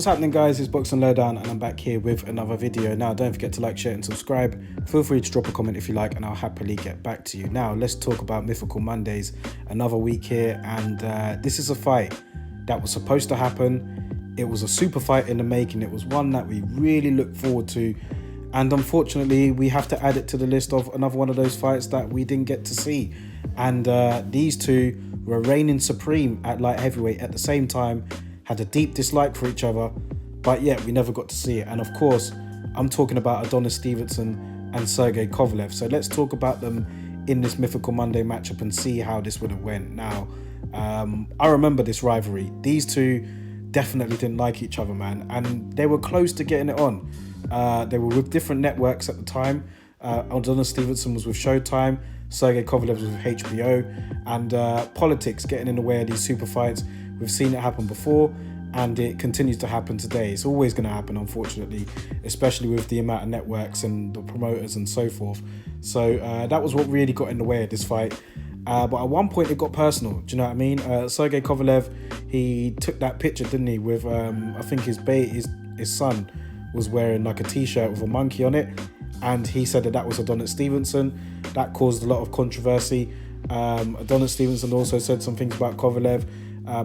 happening, guys? It's Boxing Lowdown and I'm back here with another video. Now don't forget to like, share and subscribe. Feel free to drop a comment if you like and I'll happily get back to you. Now let's talk about Mythical Mondays. Another week here, and this is a fight that was supposed to happen. It was a super fight in the making. It was one that we really looked forward to, and unfortunately we have to add it to the list of another one of those fights that we didn't get to see. And these two were reigning supreme at light heavyweight at the same time, had a deep dislike for each other, but yet we never got to see it. And of course, I'm talking about Adonis Stevenson and Sergey Kovalev. So let's talk about them in this Mythical Monday matchup and see how this would have went. Now, I remember this rivalry. These two definitely didn't like each other, man, and they were close to getting it on. They were with different networks at the time. Adonis Stevenson was with Showtime, Sergey Kovalev was with HBO, and politics getting in the way of these super fights. We've seen it happen before, and it continues to happen today. It's always going to happen, unfortunately, especially with the amount of networks and the promoters and so forth. So that was what really got in the way of this fight. But at one point it got personal, do you know what I mean? Sergey Kovalev, he took that picture, didn't he, with I think his son was wearing like a t-shirt with a monkey on it, and he said that was Adonis Stevenson. That caused a lot of controversy. Adonis Stevenson also said some things about Kovalev.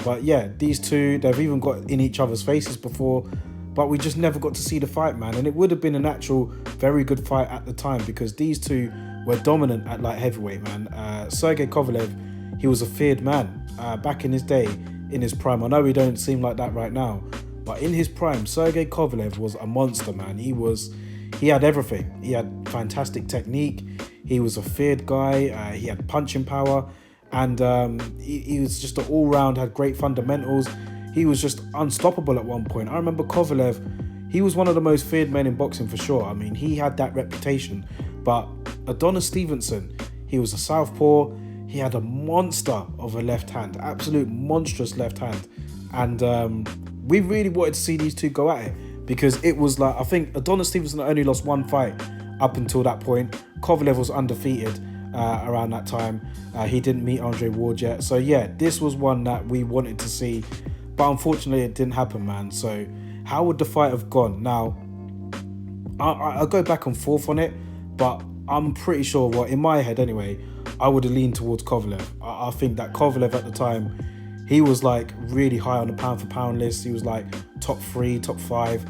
But yeah, these two, they've even got in each other's faces before, but we just never got to see the fight, man. And it would have been an actual very good fight at the time, because these two were dominant at light heavyweight, man. Sergey Kovalev, he was a feared man back in his day, in his prime. I know he don't seem like that right now, but in his prime, Sergey Kovalev was a monster, man. He had everything. He had fantastic technique. He was a feared guy. He had punching power. And he was just an all-round, had great fundamentals. He was just unstoppable at one point. I remember Kovalev, he was one of the most feared men in boxing for sure. I mean, he had that reputation. But Adonis Stevenson, he was a southpaw. He had a monster of a left hand, absolute monstrous left hand. And we really wanted to see these two go at it, because it was like, I think Adonis Stevenson only lost one fight up until that point. Kovalev was undefeated around that time. He didn't meet Andre Ward yet. So yeah, this was one that we wanted to see, but unfortunately it didn't happen, man. So how would the fight have gone? Now, I'll go back and forth on it, but I'm pretty sure, well, in my head anyway, I would have leaned towards Kovalev. I think that Kovalev at the time, he was like really high on the pound for pound list. He was like top 3, top 5.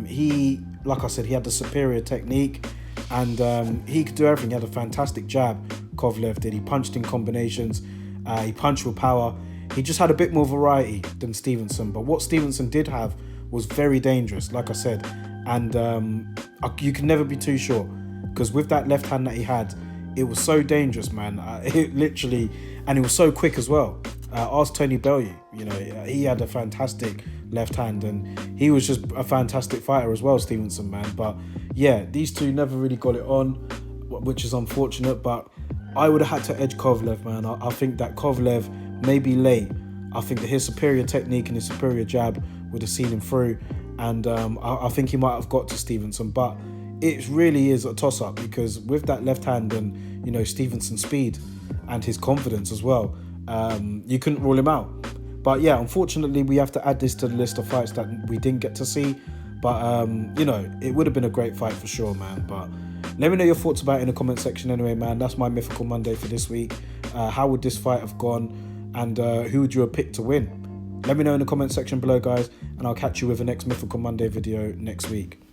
He, like I said, he had the superior technique, and he could do everything. He had a fantastic jab, Kovalev did. He punched in combinations. He punched with power. He just had a bit more variety than Stevenson. But what Stevenson did have was very dangerous, like I said. And you can never be too sure, because with that left hand that he had, it was so dangerous, man. It literally, and it was so quick as well. Ask Tony Bellew, you know, he had a fantastic left hand, and he was just a fantastic fighter as well, Stevenson, man. But yeah, these two never really got it on, which is unfortunate, but I would have had to edge Kovalev, man. I think that Kovalev may be late. I think that his superior technique and his superior jab would have seen him through, and I think he might have got to Stevenson, but it really is a toss-up, because with that left hand and, you know, Stevenson's speed and his confidence as well, you couldn't rule him out. But yeah, unfortunately we have to add this to the list of fights that we didn't get to see. But you know, it would have been a great fight for sure, man. But let me know your thoughts about it in the comment section anyway, man. That's my Mythical Monday for this week. How would this fight have gone, and who would you have picked to win? Let me know in the comment section below, guys, and I'll catch you with the next Mythical Monday video next week.